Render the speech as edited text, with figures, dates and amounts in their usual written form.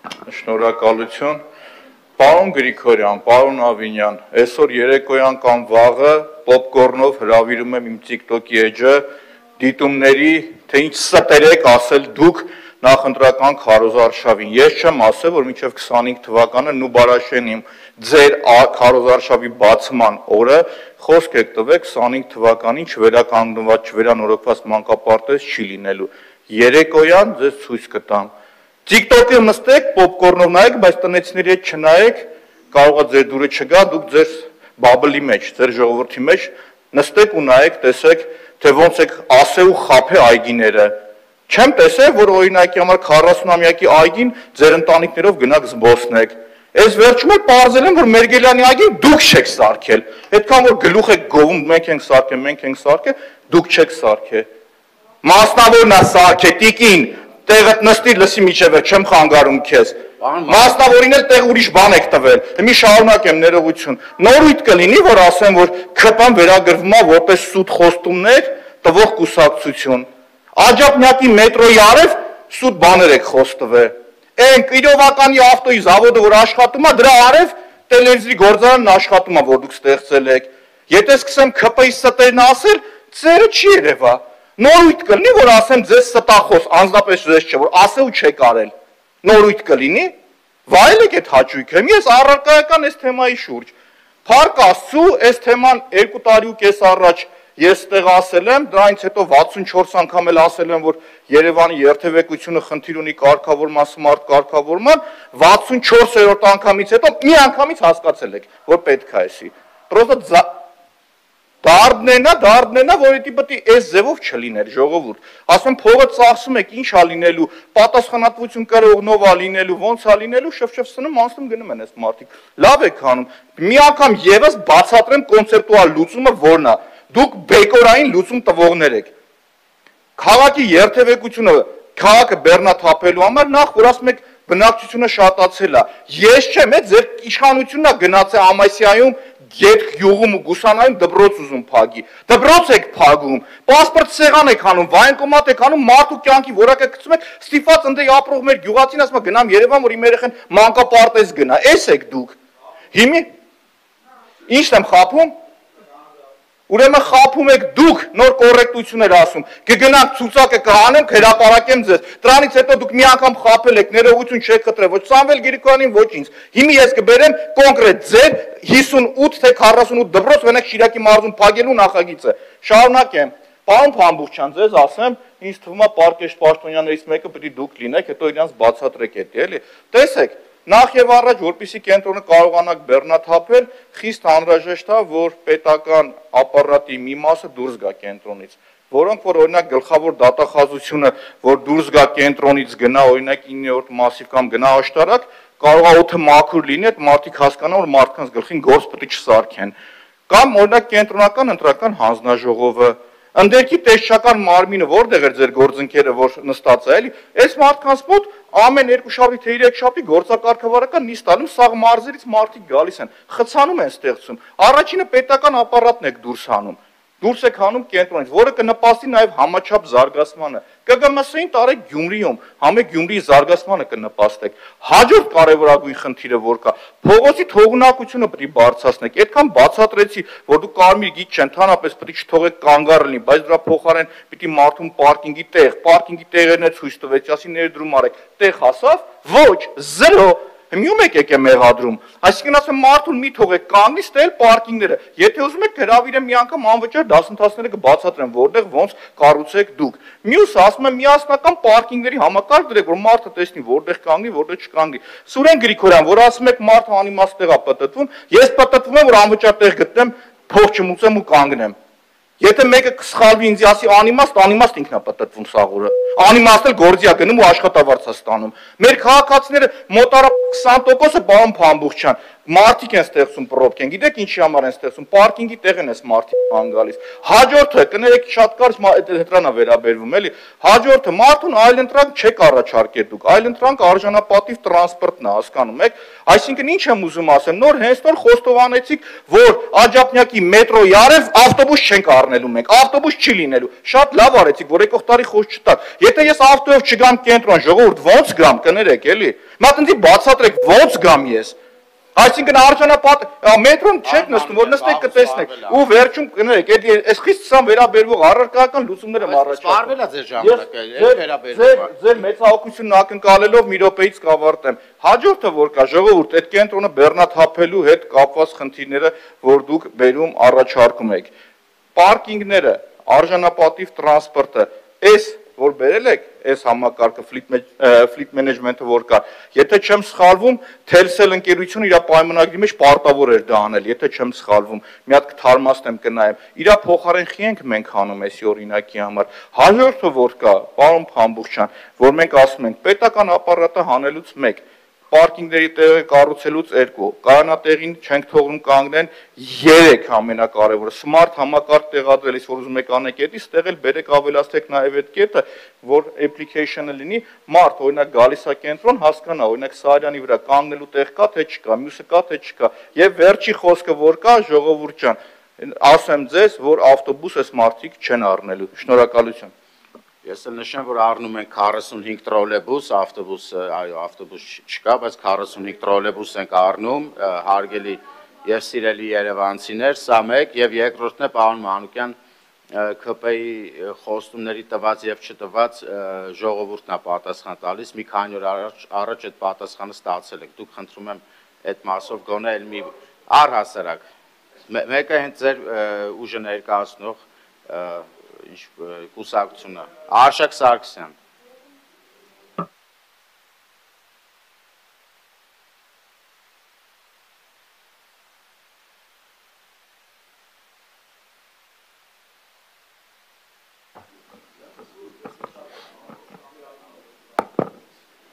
Շնորհակալություն, պարոն Գրիգորյան, պարոն Ավինյան, այսօր երեկոյան կամ վաղը պոպկորնով հրավիրում եմ իմ TikTok-ի էջը դիտումների, թե ինչ ստերեք ասել դուք նախընտրական քարոզարշավին։ Ես չեմ ասել, որ մինչև 25 թվականը նուբարաշեն իմ ձեր քարոզարշավի բացման օրը խոսք եք տվեք 25 թվականին չվերականգնված, չվերանորոգված մանկապարտեզ չի լինելու։ Երեկոյան ձեզ ցույց կտամ։ TikTok-ը նստեք, պոպկորնով նայեք, բայց տնեցիների հետ չնայեք, կարող է ձեր դուրը չգա, դուք ձեր բաբլի մեջ, ձեր ժողովրդի մեջ նստեք ու նայեք, տեսեք, թե ոնց եք ասե ու խափե այգիները։ Չեմ տեսել, որ օրինակի համար 40-ամյակի այգին ձեր ընտանիքներով գնաք զբոսնեք։ Այս վերջում էլ պարզել եմ, որ Մերգելյանի այգին դուք չեք սարքել։ Այդքան որ գլուխ եք գովում, մենք ենք սարքել, մենք ենք սարքել, դուք չեք սարքել։ Մասնավորն է սարքել, տիկին, տեղը նստի լսի միջև չեմ խանգարում քեզ։ Մասնավորին էլ տեղ ուրիշ բան եք տվել։ Մի շարունակեմ ներողություն։ Նորույթ կլինի, որ ասեմ, որ ԿՊ-ն վերագրվում է որպես սուտ խոստումներ տվող կուսակցություն։ Աջափնյակի մետրոյի արև սուտ բաներ եք խոստվել։ Այն Կիրովականի ավտոյի զավոդը, որ աշխատում է, դրա արև տելևիզորի գործարանն աշխատում է, որ դուք ստեղծել եք։ Եթե սկսեմ ԿՊ-ի ստերն ասել, ծերը չի երևա։ Նորույթ կլինի, որ ասեմ ձեզ ստախոս, անձնապես ձեզ չէ, որ ասել ու չեք արել։ Նորույթ կլինի, վայելեք այդ հաճույքը։ Ես առարկայական այս թեմայի շուրջ։ Փառք Աստծու, այս թեման 2 տարի ու կես առաջ ես ստեղ ասել եմ, դրանից հետո 64 անգամ էլ ասել եմ, որ Երևանի երթևեկությունը խնդիր ունի կարգավորման, սմարթ կարգավորման, 64-րդ անգամից հետո մի անգամից հասկացել եք, որ պետք է էսի։ Պրոստը դարդնենա, որ էդի պետք է այս ձևով չլիներ ժողովուրդ։ Ասում փողը ծախսում եք, ինչ ա լինելու, պատասխանատվություն կրողնով ա լինելու, ոնց ա լինելու, շփշփսնում, անցնում գնում են այս մարդիկ։ Լավ եք անում։ Մի անգամ եւս բացատրեմ կոնցեպտուալ լուծումը որն է։ Դուք բեկորային լուծում տվողներ եք։ Քաղաքի երթևեկությունը, քաղաքը բեռնաթափելու համար նախ որ ասում եք բնակչությունը շատացել է։ Ես չեմ, ձեր իշխանությունն է գնացել Ամասիայում Գետ յուղում ու գուսանայում դպրոց ուզում փագի։ Դպրոց եք փագում, պասպորտ սեղան եք անում, վայնկոմատ եք անում, մարդու կյանքի որակը գցում եք, ստիպված ընդ ապրող մեր գյուղացին ասում է գնամ Երևան, որ իմ երեխան մանկապարտեզ գնա։ Էս եք դուք։ Հիմի ի՞նչն եմ խափում։ Ուրեմն խափում եք դուք, նոր կոռեկտություններ ասում, կգնանք ցուցակը կհանեմ, կհրապարակեմ ձեզ։ Դրանից հետո դուք մի անգամ խափել եք, ներողություն չեք խտրել, ոչ Սամվել Գրիգորյանին, ոչ ինձ։ Հիմա ես կբերեմ կոնկրետ ձեր 58 թե 48 դպրոց venեք Շիրակի մարզում փակելու նախագիծը։ Շարունակեմ։ Պարոն Փամբուխչյան, ձեզ ասեմ, ինձ թվում է Պարկեշտ պաշտոնյաներից մեկը պետք է դուք լինեք, հետո իրանց բացատրեք էդի, էլի։ Տեսեք, նախ եւ առաջ, որպեսզի կենտրոնը կարողանաք բեռնաթափել, խիստ անհրաժեշտ է, որ պետական ապարատի մի մասը դուրս գա կենտրոնից, որոնք որ օրինակ գլխավոր դատախազությունը, որ դուրս գա կենտրոնից գնա օրինակ 9-րդ մասիվ կամ գնա աշտարակ, կարող է օդը մաքուր լինի, այդ մարդիկ հասկանան, որ մարդկանց գլխին գործ պետք է չսարքեն։ Կամ օրինակ կենտրոնական ընտրական հանձնաժողովը Ընդերքի տեսչական մարմինը որտեղ էր ձեր գործընկերը, որ նստած է, էլի, այս մարդկանց մոտ ամեն 2 շաբթի թե 3 շաբթի գործակարգավարական նիստ անում, սաղ մարզերից մարդիկ գալիս են, խցանում են ստեղծում, առաջինը պետական ապարատն եք դուրս հանում, դուրս եք հանում կենտրոնից, որը կնպաստի նաև համաչափ զարգացմանը, ԿԳՄՍ-ին տարեք Գյումրիում, համե Գյումրիի զարգացմանը կնպաստեք, հաջորդ կարևորագույն խնդիրը որ կա, փողոցի թողունակությունը պետք է բարձրացնեք, այդքան բացատրեցի, որ դուք կարմիր գիծ չեն, ընդհանրապես պետք է չթողեք կանգառ լինի, բայց դրա փոխարեն պետք է մարդուն պարկինգի տեղերն է ցույց տվեք, ասի ներդրում արեք, տեղ հասավ, ոչ, 0 Մի մեկ եք է մեղադրում, այսինքն ասեմ մարդուն մի թողեք կանգնի ստել պարկինգները, եթե ուզում եք հրավիրեմ մի անգամ անվճար դասընթացները կբացատրեմ, որտեղ ոնց կառուցեք դուք։ Մյուսը ասում եմ միասնական պարկինգների համակարգ դրեք, որ մարդը տեսնի որտեղ կանգնի, որտեղ չկանգնի։ Սուրեն Գրիգորյան, որ ասում եք մարդը անիմաստ տեղ է պտտվում, ես պտտվում եմ, որ անվճար տեղ գտնեմ, փող չմուծեմ ու կանգնեմ։ Եթե մեկը կսխալվի ինձ ասի անիմաստ ինքն է պտտվում սաղուրը։ Անիմաստ էլ գործի է գնում ու աշխատավարձ է ստանում։ Մեր քաղաքացիները մոտարապես 20%-ը պարոն Փամբուխչյան, Մարդիկ են ստեղծում պրոբք են, գիտեք ինչի համար են ստեղծում, պարկինգի տեղ են էս մարդիկ ան գալիս։ Հաջորդը, կներեք շատ կարճ հետրանա վերաբերվում, էլի։ Հաջորդը մարդուն այլընտրանք չեք առաջարկել դուք, այլընտրանք արժանապատիվ տրանսպորտն է, հասկանում եք։ Այսինքն ինչ եմ ուզում ասեմ, նոր հենց նոր խոստովանեցիք, որ Աջափնյակի մետրոյի արև ավտոբուս չենք առնելու մենք, ավտոբուս չի լինելու։ Շատ լավ արեցիք, որ եկող տարի խոսք չտաք։ Եթե ես ավտոյով չգամ կենտրոն, ժողովուրդ, ո՞նց գամ, կներեք, էլի։ Մա տնդի բացատրեք, ո՞նց գամ ես։ Այսինքն արժանապատ մետրոն չեք նստում, որ նստեք կտեսնեք։ Ու վերջում կներեք, այս խիստ սամ վերաբերվող առարկայական լուծումները առաջարկում։ Սպառվել է ձեր ժամանակը, վերաբերվում։ Ձեր մեծահոգությունն ակնկալելով մի րոպեից կավարտեմ։ Հաջորդը որ կա, ժողովուրդ, այդ կենտրոնը բեռնաթափելու հետ կապված խնդիրները, որ դուք բերում առաջարկում եք։ Պարկինգները, արժանապատիվ տրանսպորտը, այս որ բերել եք, այս համակարգը ֆլիտ մենեջմենթը որ կա, եթե չեմ սխալվում, Telcel ընկերությունը իր պայմանագրի մեջ պարտավոր էր դա անել, եթե չեմ սխալվում, մի հատ կթարմացնեմ կնայեմ, իր փոխարեն խի ենք մենք անում էսի օրինակի համար։ Հաջորդը որ կա, պարոն Փամբուխչյան, որ մենք ասում ենք, պետական ապարատը հանելուց 1, պարկինգների տեղը կառուցելուց 2, կայանատեղին չենք թողնում կանգնեն 3 ամենակարևորը, smart համակարգ տեղադրելիս, որ ուզում եք անեք էդի, ստեղ էլ բերեք ավելացեք նաև այդ կետը, որ application-ը լինի, մարդ օրինակ գալիս է կենտրոն, հասկանա, օրինակ Սարյանի վրա կանգնելու տեղ կա, թե չկա, մյուսը կա, թե չկա, եւ վերջի խոսքը որ կա, ժողովուրդ ջան, ասեմ ձեզ, որ ավտոբուս այս մարդիկ չեն առնելու, շնորհակալություն։ Ես էլ նշեմ, որ առնում ենք 45 տրոլեյբուս, ավտոբուս, այո, ավտոբուս չկա, բայց 45 տրոլեյբուս ենք առնում, հարգելի եւ սիրելի երևանցիներ, սա մեկ եւ երկրորդն է պարոն Մանուկյան ԿՊ-ի խոստումների տված եւ չտված ժողովուրդն է պատասխան տալիս, մի քանի օր առաջ այդ պատասխանը ստացել եք, դուք խնդրում եմ այդ մասով գոնե էլ մի առհասարակ, մեկը հենց ձեր ուժը ներկայացնող կուսակցությունը, Արշակ Սարգսյան,